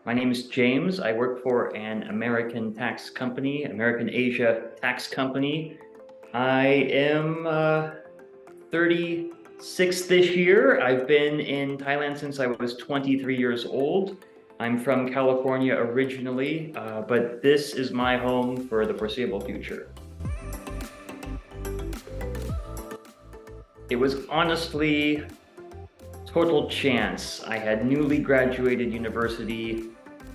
My name is James. I work for an American tax company, American Asia tax company. I am 36 this year. I've been in Thailand since I was 23 years old. I'm from California originally, but this is my home for the foreseeable future. It was honestly total chance. I had newly graduated university.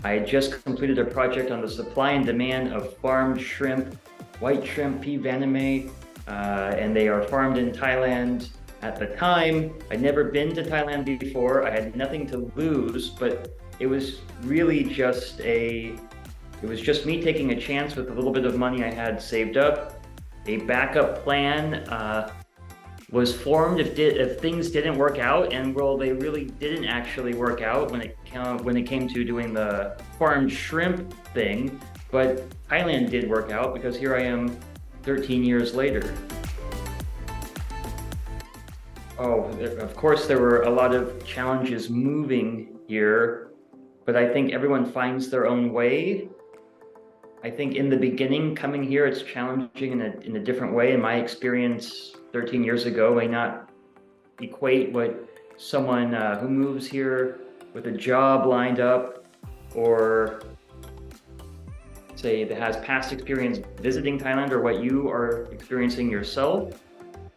I had just completed a project on the supply and demand of farmed shrimp, white shrimp P. vannamei, and they are farmed in Thailand. At the time, I'd never been to Thailand before. I had nothing to lose, but it was really just me taking a chance with a little bit of money I had saved up. A backup plan was formed if things didn't work out, and well, they really didn't actually work out when it came to doing the farmed shrimp thing. But Thailand did work out because here I am 13 years later. Oh, of course there were a lot of challenges moving here, but I think everyone finds their own way. I think in the beginning, coming here, it's challenging in a different way. In my experience 13 years ago may not equate what someone who moves here with a job lined up, or say that has past experience visiting Thailand, or what you are experiencing yourself,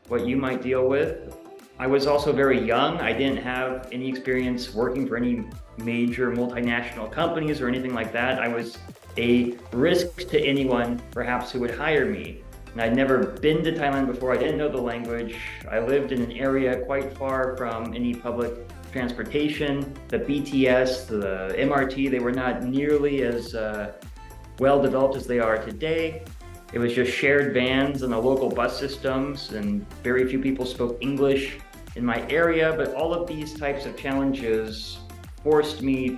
what you might deal with. I was also very young. I didn't have any experience working for any major multinational companies or anything like that. I was a risk to anyone perhaps who would hire me. And I'd never been to Thailand before. I didn't know the language. I lived in an area quite far from any public transportation. The BTS, the MRT, they were not nearly as well developed as they are today. It was just shared vans and the local bus systems, and very few people spoke English in my area. But all of these types of challenges forced the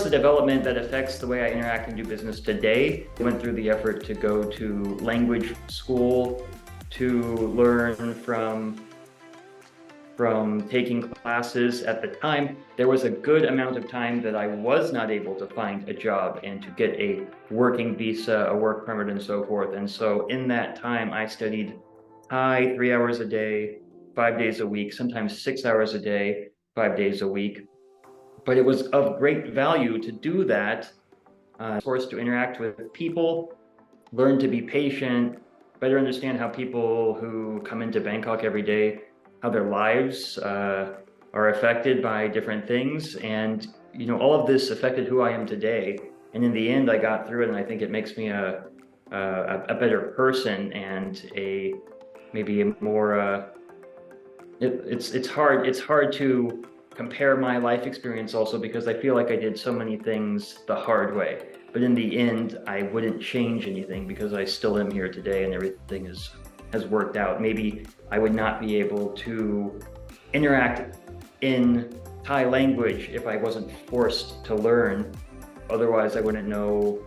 development that affects the way I interact and do business today. I went through the effort to go to language school, to learn from taking classes. At the time, there was a good amount of time that I was not able to find a job and to get a working visa, a work permit, and so forth. And so in that time, I studied Thai 3 hours a day, 5 days a week, sometimes 6 hours a day, 5 days a week. But it was of great value to do that, forced to interact with people, learn to be patient, better understand how people who come into Bangkok every day, how their lives are affected by different things. And all of this affected who I am today. And in the end, I got through it, and I think it makes me a better person, and maybe a more it's hard to compare my life experience also, because I feel like I did so many things the hard way. But in the end, I wouldn't change anything because I still am here today, and everything has worked out. Maybe I would not be able to interact in Thai language if I wasn't forced to learn. Otherwise, I wouldn't know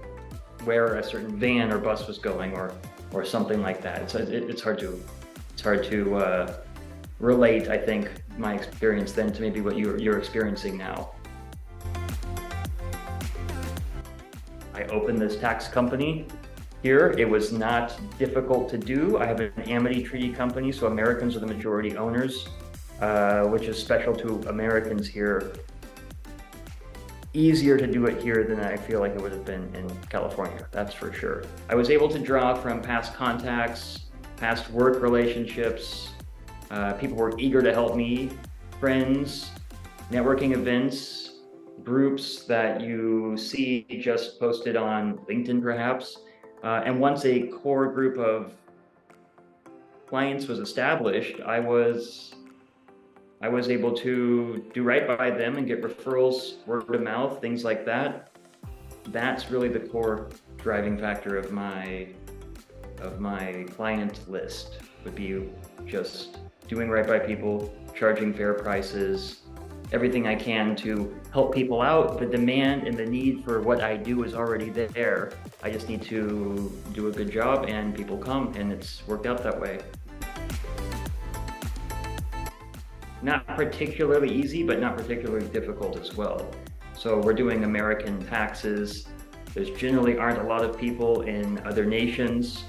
where a certain van or bus was going, or something like that. It's hard to relate, I think, my experience then to maybe what you're experiencing now. I opened this tax company here. It was not difficult to do. I have an amity treaty company, so Americans are the majority owners, which is special to Americans here. Easier to do it here than I feel like it would have been in California, that's for sure. I was able to draw from past contacts, past work relationships. People were eager to help me, friends, networking events, groups that you see just posted on LinkedIn perhaps. And once a core group of clients was established, I was able to do right by them and get referrals, word of mouth, things like that. That's really the core driving factor of my client list, would be just doing right by people, charging fair prices, everything I can to help people out. The demand and the need for what I do is already there. I just need to do a good job, and people come, and it's worked out that way. Not particularly easy, but not particularly difficult as well. So we're doing American taxes. There's generally aren't a lot of people in other nations,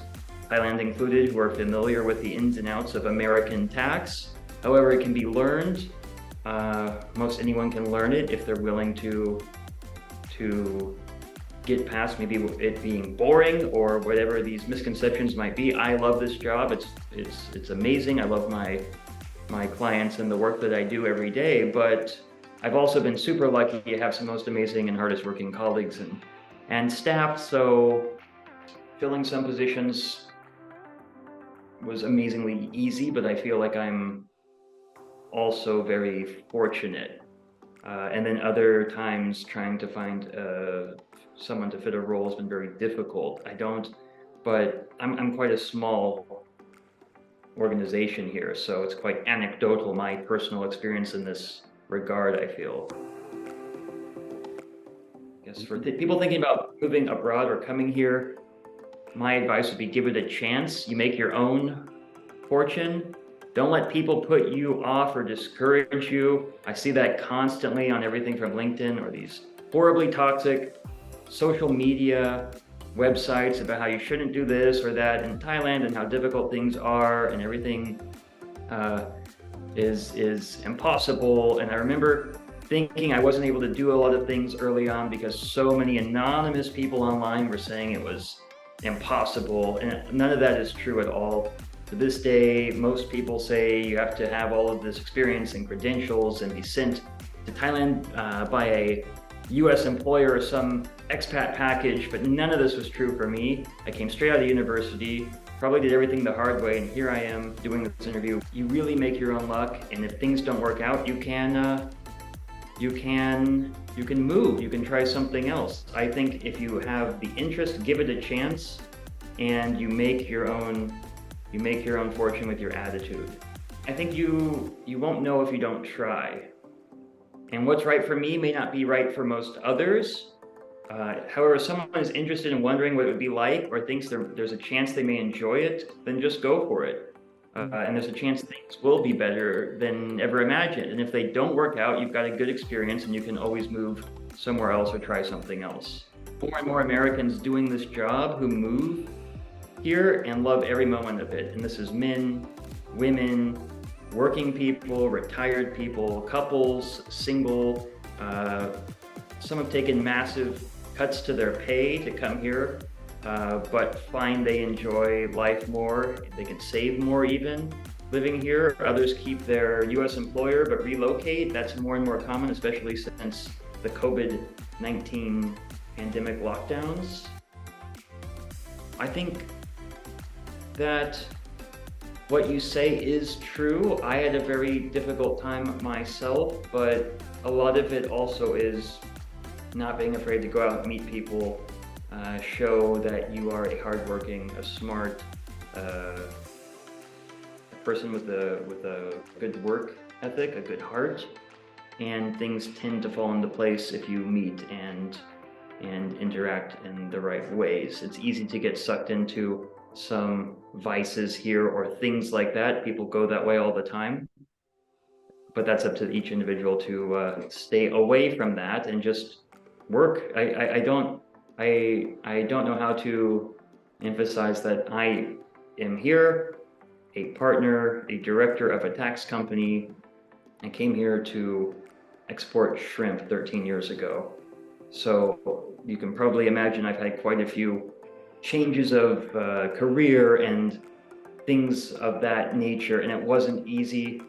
Thailand included, who are familiar with the ins and outs of American tax. However, it can be learned. Most anyone can learn it if they're willing to get past maybe it being boring or whatever these misconceptions might be. I love this job. It's amazing. I love my clients and the work that I do every day, but I've also been super lucky to have some most amazing and hardest working colleagues and staff. So filling some positions was amazingly easy, but I feel like I'm also very fortunate. And then other times trying to find someone to fit a role has been very difficult. But I'm quite a small organization here, so it's quite anecdotal, my personal experience in this regard, I feel. I guess for people thinking about moving abroad or coming here, my advice would be give it a chance. You make your own fortune. Don't let people put you off or discourage you. I see that constantly on everything from LinkedIn or these horribly toxic social media websites about how you shouldn't do this or that in Thailand and how difficult things are and everything is impossible. And I remember thinking I wasn't able to do a lot of things early on because so many anonymous people online were saying it was impossible, and none of that is true at all. To this day, most people say you have to have all of this experience and credentials and be sent to Thailand by a US employer or some expat package, but none of this was true for me. I came straight out of university, probably did everything the hard way, and here I am doing this interview. You really make your own luck, and if things don't work out, you can move, you can try something else. I think if you have the interest, give it a chance, and you make your own fortune with your attitude. I think you won't know if you don't try. And what's right for me may not be right for most others. However, if someone is interested in wondering what it would be like or thinks there's a chance they may enjoy it, then just go for it. And there's a chance things will be better than ever imagined. And if they don't work out, you've got a good experience and you can always move somewhere else or try something else. More and more Americans doing this job who move here and love every moment of it. And this is men, women, working people, retired people, couples, single. Some have taken massive cuts to their pay to come here, but find they enjoy life more. They can save more even living here. Others keep their US employer but relocate. That's more and more common, especially since the COVID-19 pandemic lockdowns. I think that what you say is true. I had a very difficult time myself, but a lot of it also is not being afraid to go out and meet people, show that you are a hardworking, a smart person with a good work ethic, a good heart, and things tend to fall into place if you meet and interact in the right ways. It's easy to get sucked into some vices here or things like that. People go that way all the time, but that's up to each individual to stay away from that and just work. I don't know how to emphasize that I am here, a partner, a director of a tax company. I came here to export shrimp 13 years ago. So you can probably imagine I've had quite a few changes of career and things of that nature, and it wasn't easy,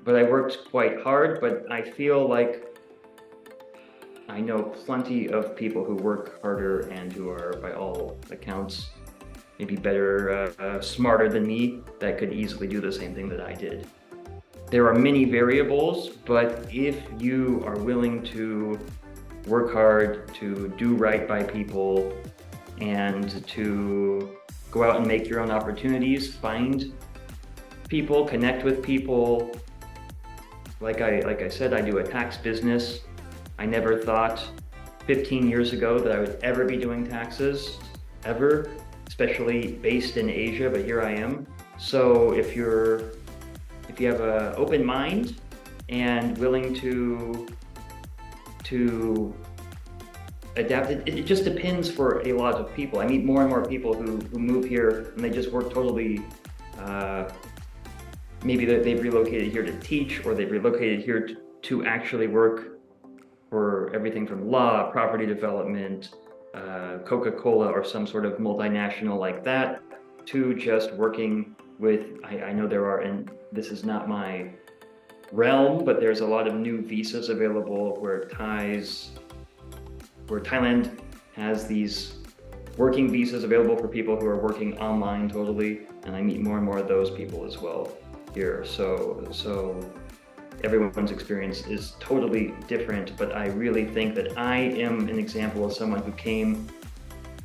but I worked quite hard. But I feel like I know plenty of people who work harder and who are, by all accounts, maybe better, smarter than me, that could easily do the same thing that I did. There are many variables, but if you are willing to work hard, to do right by people, and to go out and make your own opportunities, find people, connect with people. Like I said, I do a tax business. I never thought 15 years ago that I would ever be doing taxes, ever, especially based in Asia, but here I am. So if you have an open mind and willing to to adapt. It just depends for a lot of people. I meet more and more people who move here and they just work totally, maybe they've relocated here to teach, or they've relocated here to actually work for everything from law, property development, Coca-Cola, or some sort of multinational like that, to just working with, I know there are, and this is not my realm, but there's a lot of new visas available where Thailand has these working visas available for people who are working online totally, and I meet more and more of those people as well here. So everyone's experience is totally different, but I really think that I am an example of someone who came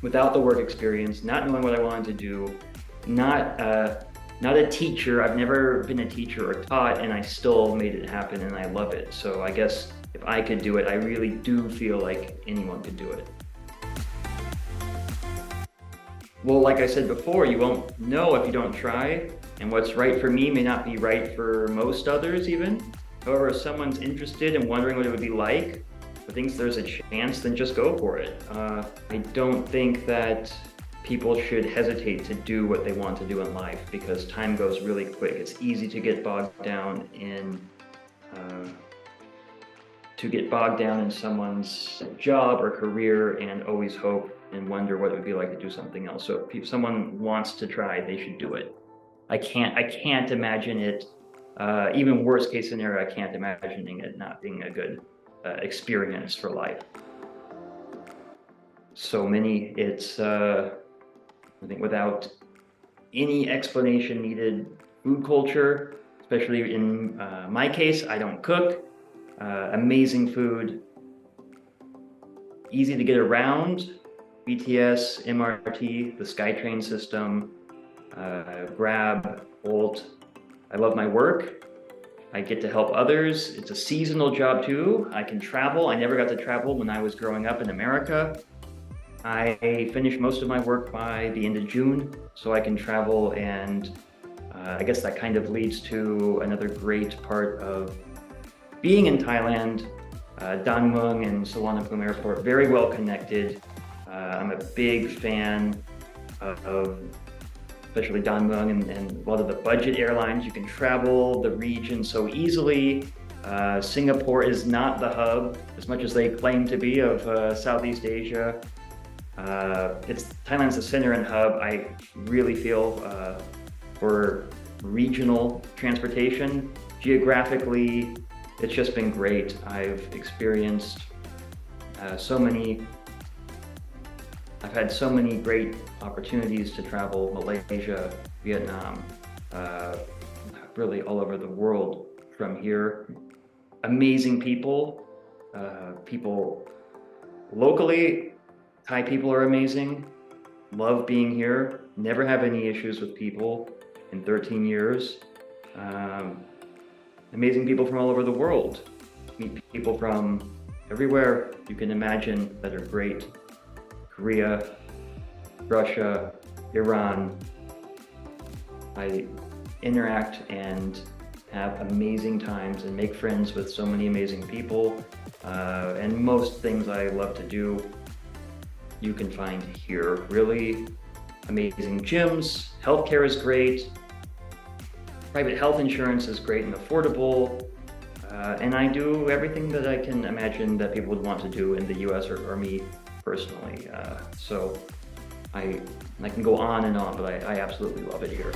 without the work experience, not knowing what I wanted to do, not a teacher. I've never been a teacher or taught, and I still made it happen, and I love it. So I guess if I could do it, I really do feel like anyone could do it. Well, like I said before, you won't know if you don't try, and what's right for me may not be right for most others even. However, if someone's interested and wondering what it would be like, or thinks there's a chance, then just go for it. I don't think that people should hesitate to do what they want to do in life, because time goes really quick. It's easy to get bogged down in someone's job or career and always hope and wonder what it would be like to do something else. So if someone wants to try, they should do it. I can't imagine it, even worst case scenario, I can't imagining it not being a good experience for life. So many, it's, I think without any explanation needed, food culture, especially in my case, I don't cook, amazing food, easy to get around, BTS, MRT, the SkyTrain system, Grab, Bolt. I love my work. I get to help others. It's a seasonal job too. I can travel. I never got to travel when I was growing up in America. I finish most of my work by the end of June, so I can travel, and I guess that kind of leads to another great part of being in Thailand. Don Mueang and Suvarnabhumi Airport, very well connected. I'm a big fan of especially Don Mueang and a lot of the budget airlines. You can travel the region so easily. Singapore is not the hub, as much as they claim to be, of Southeast Asia. Thailand's the center and hub, I really feel, for regional transportation. Geographically, it's just been great. I've experienced I've had so many great opportunities to travel: Malaysia, Vietnam, really all over the world from here. Amazing people, people locally. Thai people are amazing. Love being here. Never have any issues with people in 13 years. Amazing people from all over the world. Meet people from everywhere you can imagine that are great. Korea, Russia, Iran. I interact and have amazing times and make friends with so many amazing people. And most things I love to do, you can find here. Really amazing gyms, healthcare is great, private health insurance is great and affordable, and I do everything that I can imagine that people would want to do in the US or me personally. So I can go on and on, but I absolutely love it here.